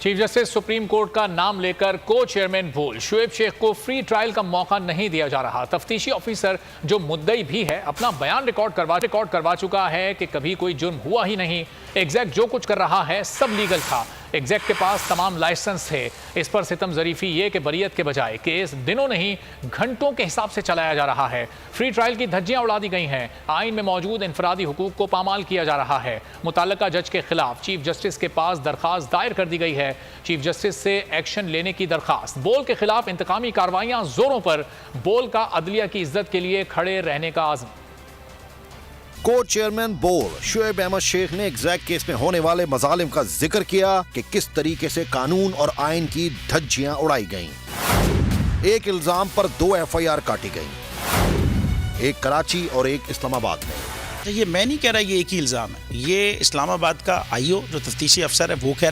Chief justice supreme court का नाम लेकर को चेयरमैन बोल, शुएब शेख को फ्री ट्रायल का मौका नहीं दिया जा रहा। तफ्तीशी ऑफिसर जो मुद्दई भी है अपना बयान रिकॉर्ड करवा चुका है कि कभी कोई जुर्म हुआ ही नहीं। एग्जैक्ट जो कुछ कर रहा है सब लीगल था। एग्जैक्ट के पास तमाम लाइसेंस थे। इस पर सितम जरीफी ये कि बरियत के बजाय केस दिनों नहीं घंटों के हिसाब से चलाया जा रहा है। फ्री ट्रायल की धज्जियां उड़ा दी गई हैं। आइन में मौजूद इनफरादी हुकूक को पामाल किया जा रहा है। मुतल्लिका जज के खिलाफ चीफ जस्टिस के पास दरखास्त दायर कर दी गई है। चीफ जस्टिस से एक्शन लेने की दरखास्त। बोल के खिलाफ इंतकामी कार्रवाइयां जोरों पर। बोल का अदलिया की इज्जत के लिए खड़े रहने का आज़म। कोर्ट चेयरमैन बोल शुएब अहमद शेख ने एग्जैक्ट केस में होने वाले मजालिम का जिक्र किया कि किस तरीके से कानून और आइन की धज्जियां उड़ाई गईं। एक इल्जाम पर 2 FIR काटी गईं, एक कराची और एक इस्लामाबाद में। ये मैं नहीं कह रहा ये एक ही इल्ज़ाम है, ये इस्लामाबाद का IO जो तफ्तीशी अफसर है वो कह रहा है।